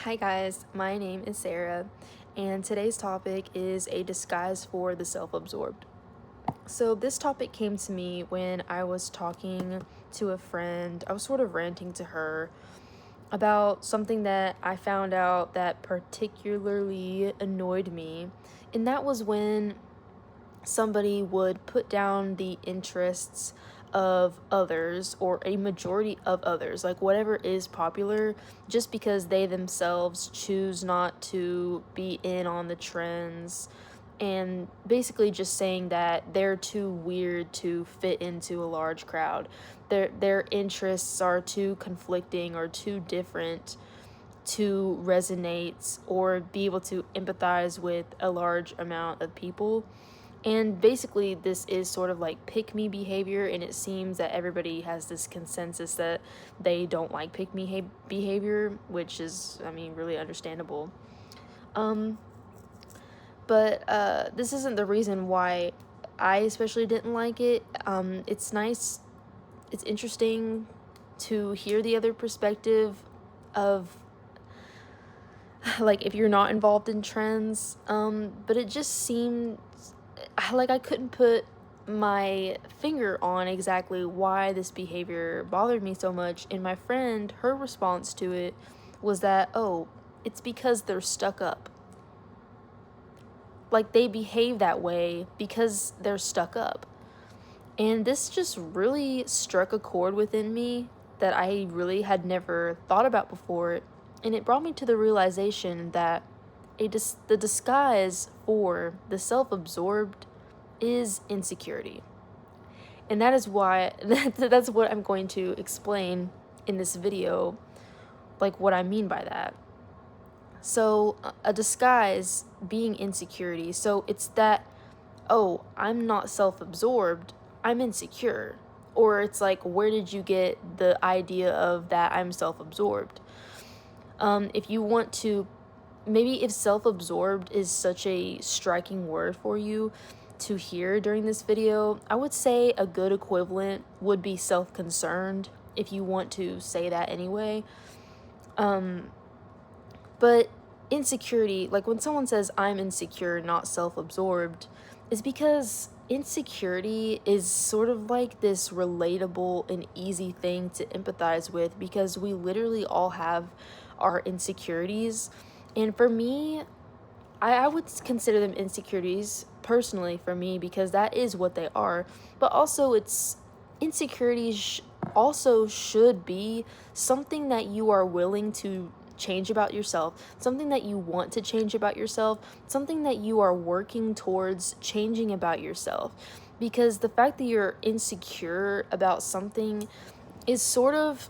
Hi guys, my name is Sarah, and today's topic is a disguise for the self-absorbed. So this topic came to me when I was talking to a friend. I was sort of ranting to her about something that I found out that particularly annoyed me, and that was when somebody would put down the interests of others or a majority of others, like whatever is popular, just because they themselves choose not to be in on the trends, and basically just saying that they're too weird to fit into a large crowd. Their interests are too conflicting or too different to resonate or be able to empathize with a large amount of people. And basically, this is sort of like pick me behavior, and it seems that everybody has this consensus that they don't like pick me behavior, which is, really understandable. Um, but this isn't the reason why I especially didn't like it. It's nice, it's interesting to hear the other perspective of like if you're not involved in trends, but it just seemed like I couldn't put my finger on exactly why this behavior bothered me so much. And my friend, her response to it was that, oh, it's because they're stuck up. Like they behave that way because they're stuck up. And this just really struck a chord within me that I really had never thought about before. And it brought me to the realization that the disguise for the self-absorbed is insecurity. And that is why that's what I'm going to explain in this video, like what I mean by that. So a disguise being insecurity. So it's that, oh, I'm not self-absorbed, I'm insecure. Or it's like, where did you get the idea of that I'm self-absorbed? If you want to, maybe if self-absorbed is such a striking word for you to hear during this video, I would say a good equivalent would be self-concerned, if you want to say that anyway. But insecurity, like when someone says I'm insecure, not self-absorbed, is because insecurity is sort of like this relatable and easy thing to empathize with, because we literally all have our insecurities. And for me, I would consider them insecurities personally for me, because that is what they are. But also, it's insecurities also should be something that you are willing to change about yourself, something that you want to change about yourself, something that you are working towards changing about yourself. Because the fact that you're insecure about something is sort of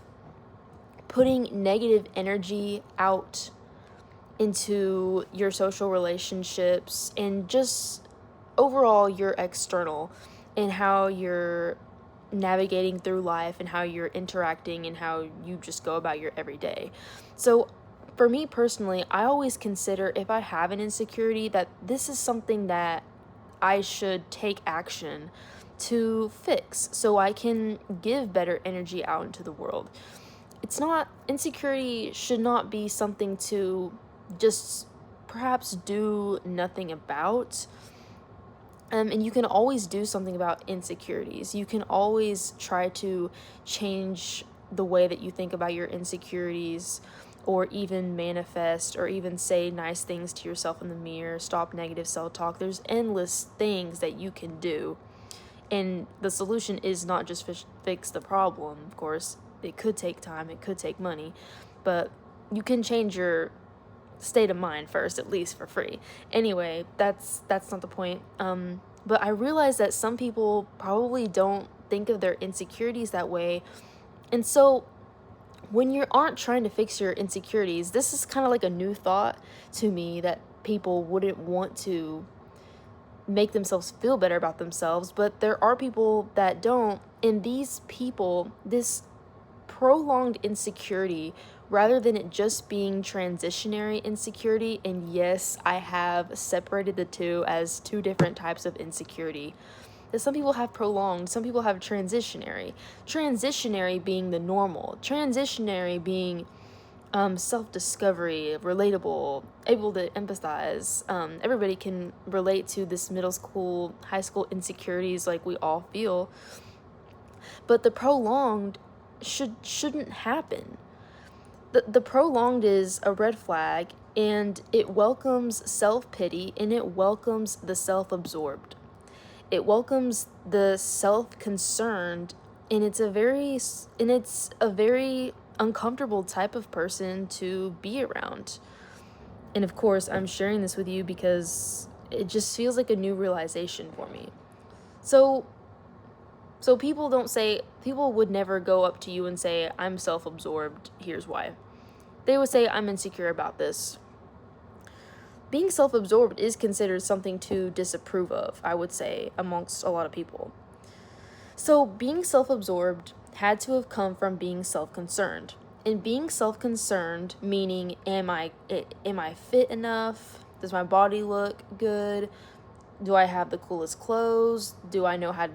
putting negative energy out into your social relationships and just overall your external, and how you're navigating through life and how you're interacting and how you just go about your everyday. So for me personally, I always consider, if I have an insecurity, that this is something that I should take action to fix so I can give better energy out into the world. Insecurity should not be something to just perhaps do nothing about. And you can always do something about insecurities. You can always try to change the way that you think about your insecurities, or even manifest, or even say nice things to yourself in the mirror, stop negative self-talk. There's endless things that you can do. And the solution is not just fix the problem, of course. It could take time, it could take money, but you can change your state of mind first, at least for free. Anyway, that's not the point. But I realize that some people probably don't think of their insecurities that way. And so when you aren't trying to fix your insecurities, this is kind of like a new thought to me, that people wouldn't want to make themselves feel better about themselves, but there are people that don't. And these people, this prolonged insecurity, rather than it just being transitionary insecurity, and yes, I have separated the two as two different types of insecurity, that some people have prolonged, some people have transitionary being the normal, transitionary being self-discovery, relatable, able to empathize. Everybody can relate to this middle school, high school insecurities like we all feel. But the prolonged shouldn't happen. The prolonged is a red flag, and it welcomes self-pity, and it welcomes the self-absorbed. It welcomes the self-concerned, and it's a very uncomfortable type of person to be around. And of course, I'm sharing this with you because it just feels like a new realization for me. So people would never go up to you and say, I'm self-absorbed, here's why. They would say, I'm insecure about this. Being self-absorbed is considered something to disapprove of, I would say, amongst a lot of people. So being self-absorbed had to have come from being self-concerned. And being self-concerned meaning, am I fit enough? Does my body look good? Do I have the coolest clothes? Do I know how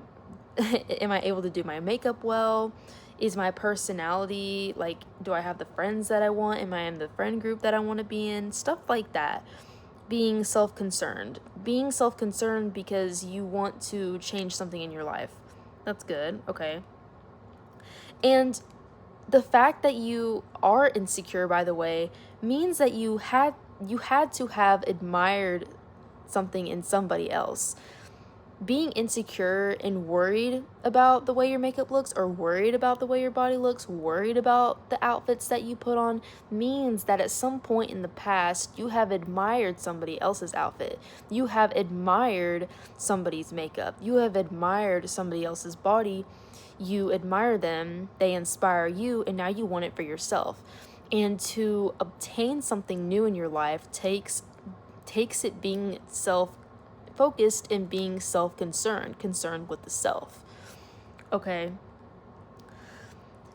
am I able to do my makeup well? Is my personality, like, do I have the friends that I want? Am I in the friend group that I want to be in? Stuff like that. Being self-concerned because you want to change something in your life. That's good. Okay. And the fact that you are insecure, by the way, means that you had to have admired something in somebody else. Being insecure and worried about the way your makeup looks, or worried about the way your body looks, worried about the outfits that you put on, means that at some point in the past, you have admired somebody else's outfit. You have admired somebody's makeup. You have admired somebody else's body. You admire them, they inspire you, and now you want it for yourself. And to obtain something new in your life takes it being self-focused and being concerned with the self. Okay.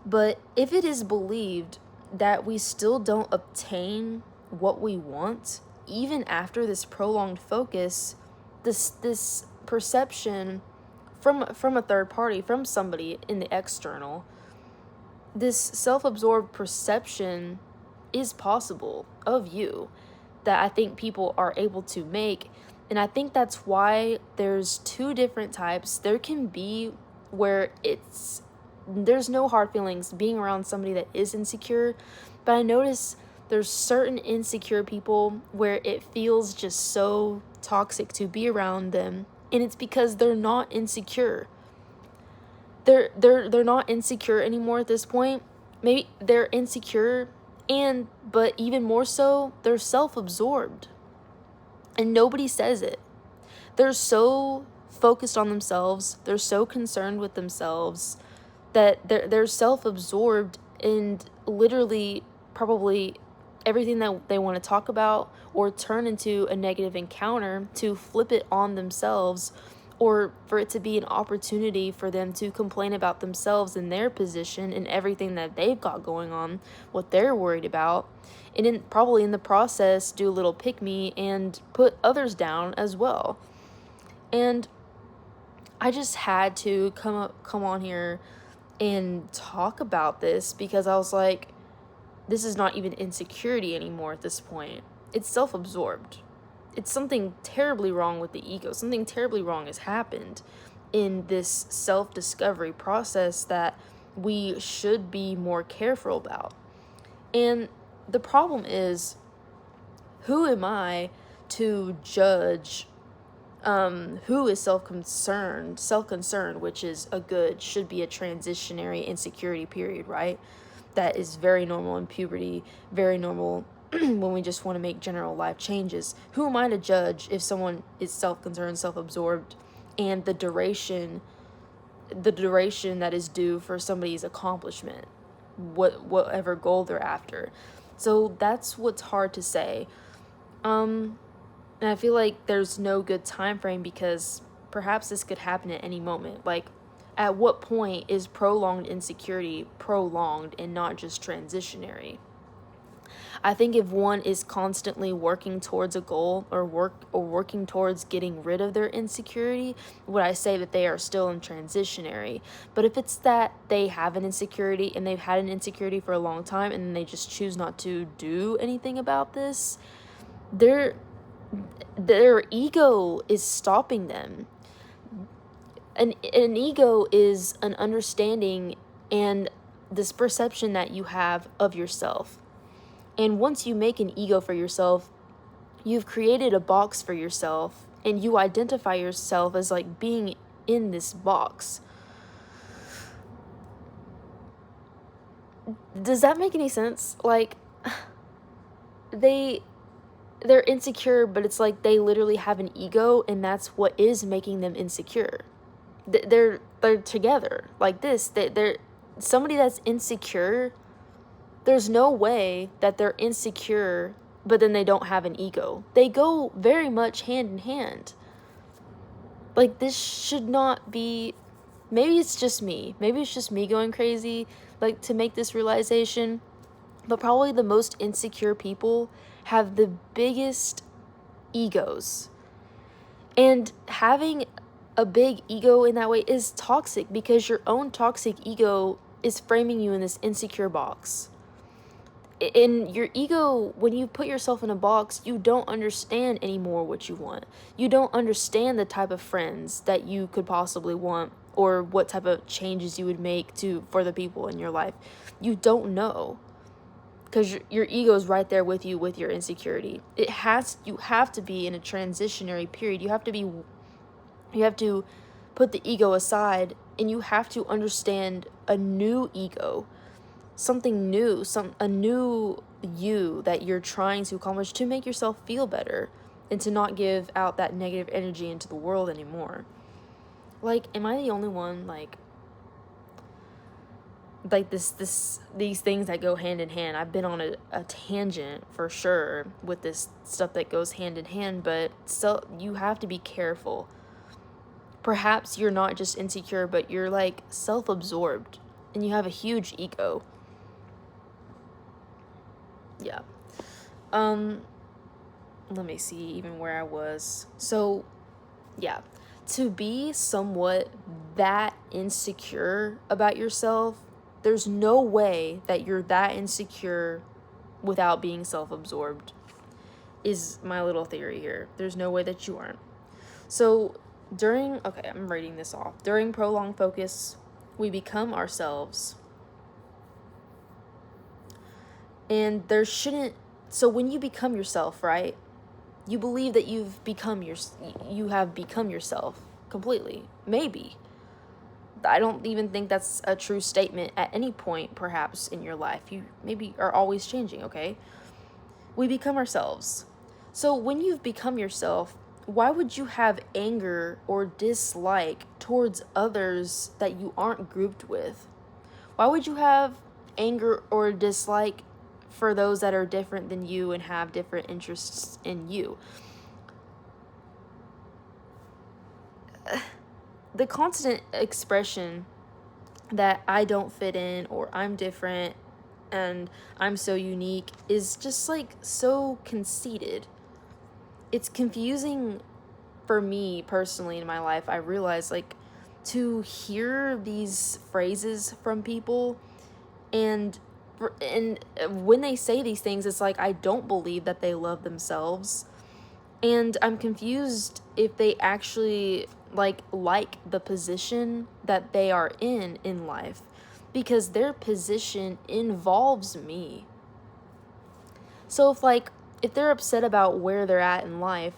But if it is believed that we still don't obtain what we want, even after this prolonged focus, this perception from a third party, from somebody in the external, this self-absorbed perception is possible of you that I think people are able to make. And I think that's why there's two different types. There can be where there's no hard feelings being around somebody that is insecure, but I notice there's certain insecure people where it feels just so toxic to be around them, and it's because they're not insecure. They're not insecure anymore at this point. Maybe they're insecure, but even more so, they're self-absorbed. And nobody says it. They're so focused on themselves, they're so concerned with themselves that they're self-absorbed, and literally probably everything that they want to talk about or turn into a negative encounter to flip it on themselves, or for it to be an opportunity for them to complain about themselves and their position and everything that they've got going on, what they're worried about, and probably in the process do a little pick-me and put others down as well. And I just had to come on here and talk about this because I was like, this is not even insecurity anymore at this point. It's self-absorbed. It's something terribly wrong with the ego. Something terribly wrong has happened in this self-discovery process that we should be more careful about. And the problem is, who am I to judge who is self-concerned, which is should be a transitionary insecurity period, right? That is very normal in puberty, very normal when we just want to make general life changes. Who am I to judge if someone is self-concerned, self-absorbed, and the duration that is due for somebody's accomplishment, whatever goal they're after? So that's what's hard to say. And I feel like there's no good time frame because perhaps this could happen at any moment. Like, at what point is prolonged insecurity prolonged and not just transitionary? I think if one is constantly working towards a goal or working towards getting rid of their insecurity, would I say that they are still in transitionary. But if it's that they have an insecurity and they've had an insecurity for a long time and they just choose not to do anything about this, their ego is stopping them. An ego is an understanding and this perception that you have of yourself. And once you make an ego for yourself, you've created a box for yourself and you identify yourself as like being in this box. Does that make any sense? Like, they're insecure, but it's like they literally have an ego and that's what is making them insecure. They're together like this. They're somebody that's insecure. There's no way that they're insecure, but then they don't have an ego. They go very much hand in hand. Like, this should not be... Maybe it's just me. Maybe it's just me going crazy, like, to make this realization. But probably the most insecure people have the biggest egos. And having a big ego in that way is toxic because your own toxic ego is framing you in this insecure box. In your ego, when you put yourself in a box, you don't understand anymore what you want. You don't understand the type of friends that you could possibly want or what type of changes you would make for the people in your life. You don't know because your ego is right there with you with your insecurity. You have to be in a transitionary period. You have to put the ego aside and you have to understand a new ego. Something new, a new you that you're trying to accomplish to make yourself feel better and to not give out that negative energy into the world anymore. Like, am I the only one, like these things that go hand in hand? I've been on a tangent for sure with this stuff that goes hand in hand, but still, you have to be careful. Perhaps you're not just insecure, but you're like self-absorbed and you have a huge ego. Yeah. Let me see even where I was. So, yeah. To be somewhat that insecure about yourself, there's no way that you're that insecure without being self-absorbed, is my little theory here. There's no way that you aren't. So, I'm reading this off. During prolonged focus, we become ourselves. And so when you become yourself, right? You believe that you have become yourself completely. Maybe. I don't even think that's a true statement at any point, perhaps, in your life. You maybe are always changing, okay? We become ourselves. So when you've become yourself, why would you have anger or dislike towards others that you aren't grouped with? Why would you have anger or dislike for those that are different than you and have different interests in you? The constant expression that I don't fit in or I'm different and I'm so unique is just like so conceited. It's confusing for me personally in my life. I realize, like, to hear these phrases from people and when they say these things, it's like I don't believe that they love themselves, and I'm confused if they actually like the position that they are in life, because their position involves me. So if they're upset about where they're at in life,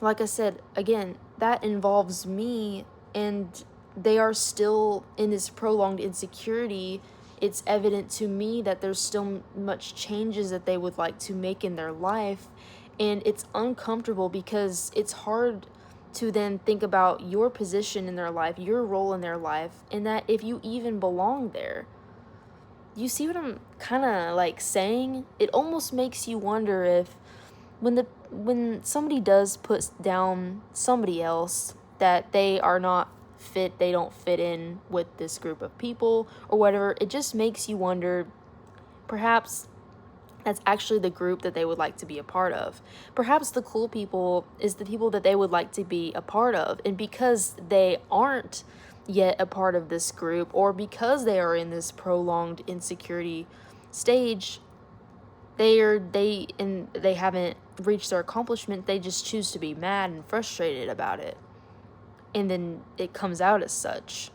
like I said, again, that involves me, and they are still in this prolonged insecurity. It's evident to me that there's still much changes that they would like to make in their life, and it's uncomfortable because it's hard to then think about your position in their life, your role in their life, and that if you even belong there. You see what I'm kind of like saying? It almost makes you wonder if when somebody does put down somebody else that they are not fit, they don't fit in with this group of people or whatever, it just makes you wonder perhaps that's actually the group that they would like to be a part of. Perhaps the cool people is the people that they would like to be a part of. And because they aren't yet a part of this group, or because they are in this prolonged insecurity stage, they haven't reached their accomplishment, they just choose to be mad and frustrated about it. And then it comes out as such.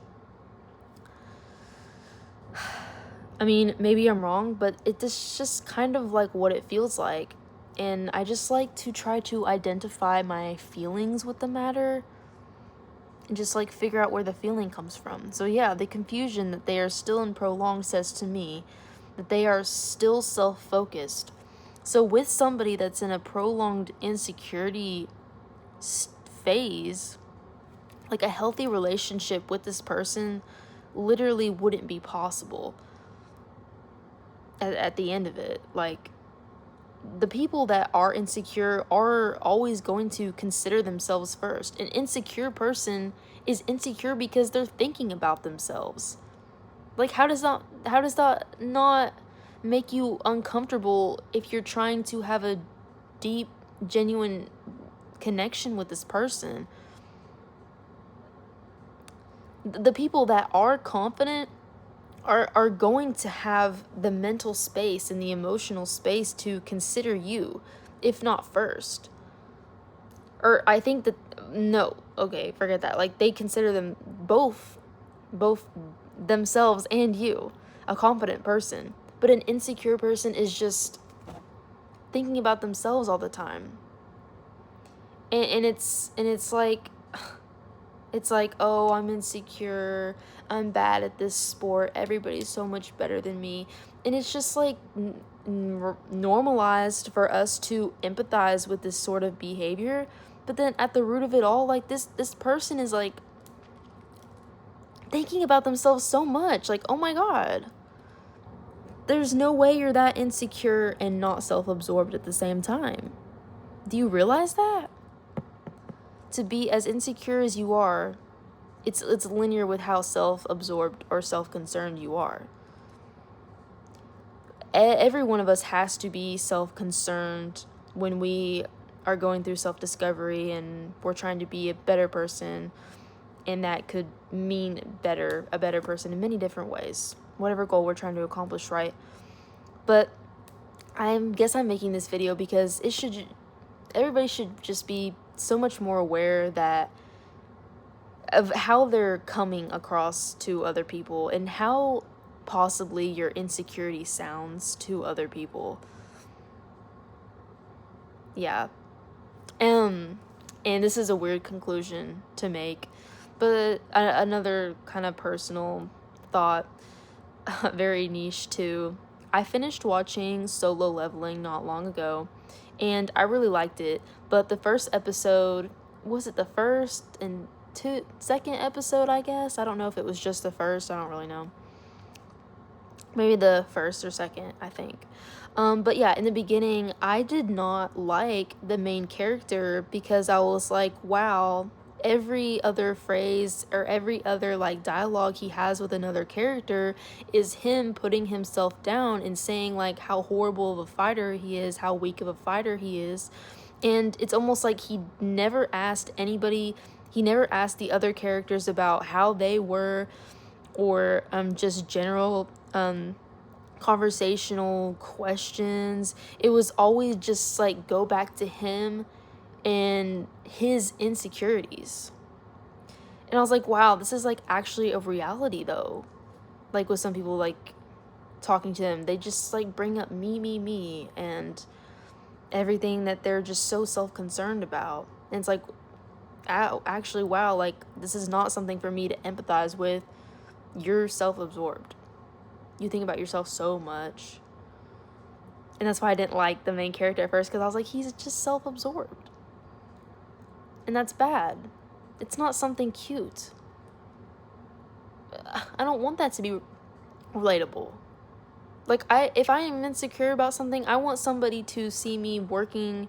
I mean, maybe I'm wrong, but it's just kind of like what it feels like. And I just like to try to identify my feelings with the matter and just like figure out where the feeling comes from. So yeah, the confusion that they are still in prolonged says to me that they are still self-focused. So with somebody that's in a prolonged insecurity phase, like a healthy relationship with this person literally wouldn't be possible at the end of it. Like, the people that are insecure are always going to consider themselves first. An insecure person is insecure because they're thinking about themselves. Like, how does that not make you uncomfortable if you're trying to have a deep, genuine connection with this person? The people that are confident are going to have the mental space and the emotional space to consider you, if not first. Or I think that, no, okay, forget that. Like, they consider them both themselves and you, a confident person. But an insecure person is just thinking about themselves all the time. And it's like, it's like, oh, I'm insecure, I'm bad at this sport, everybody's so much better than me. And it's just like normalized for us to empathize with this sort of behavior. But then at the root of it all, like, this person is like thinking about themselves so much. Like, oh my God, there's no way you're that insecure and not self-absorbed at the same time. Do you realize that? To be as insecure as you are, it's linear with how self-absorbed or self-concerned you are. Every one of us has to be self-concerned when we are going through self-discovery and we're trying to be a better person, and that could mean a better person in many different ways, whatever goal we're trying to accomplish, right? But I guess I'm making this video because everybody should just be so much more aware of how they're coming across to other people and how possibly your insecurity sounds to other people. Yeah. And this is a weird conclusion to make, but another kind of personal thought, very niche too. I finished watching Solo Leveling not long ago, and I really liked it, but the first episode, was it the first and second episode, I guess? I don't know if it was just the first, I don't really know. Maybe the first or second, I think. But yeah, in the beginning, I did not like the main character because I was like, wow, every other phrase or every other like dialogue he has with another character is him putting himself down and saying like how horrible of a fighter he is, how weak of a fighter he is. And it's almost like he never asked the other characters about how they were, or just general conversational questions. It was always just like go back to him and his insecurities. And I was like, wow, this is like actually a reality though. Like with some people, like talking to them, they just like bring up me and everything that they're just so self-concerned about. And it's like, actually, wow, like this is not something for me to empathize with. You're self-absorbed. You think about yourself so much. And that's why I didn't like the main character at first, because I was like, he's just self-absorbed. And that's bad. It's not something cute. I don't want that to be relatable. Like, if I am insecure about something, I want somebody to see me working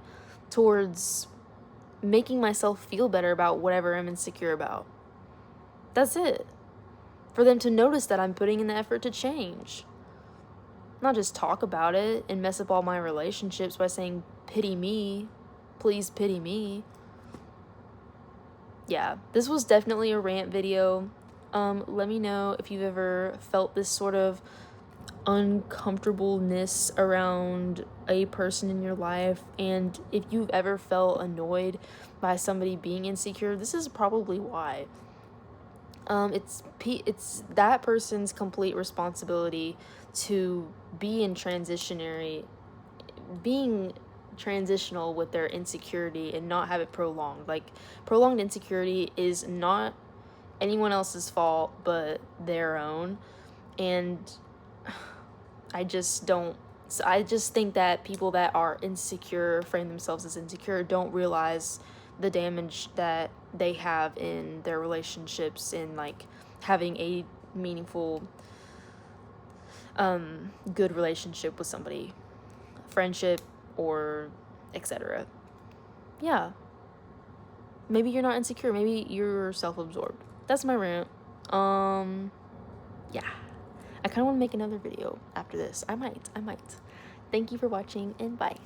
towards making myself feel better about whatever I'm insecure about. That's it. For them to notice that I'm putting in the effort to change. not just talk about it and mess up all my relationships by saying, pity me, please pity me. Yeah, this was definitely a rant video. Let me know if you've ever felt this sort of uncomfortableness around a person in your life, and if you've ever felt annoyed by somebody being insecure. This is probably why. It's that person's complete responsibility to being transitional with their insecurity and not have it prolonged. Like, prolonged insecurity is not anyone else's fault but their own. And I just think that people that are insecure, frame themselves as insecure, don't realize the damage that they have in their relationships and like having a meaningful good relationship with somebody, friendship or etc. Yeah, maybe you're not insecure, maybe you're self-absorbed. That's my rant. Yeah, I kind of want to make another video after this. I might. Thank you for watching, and bye.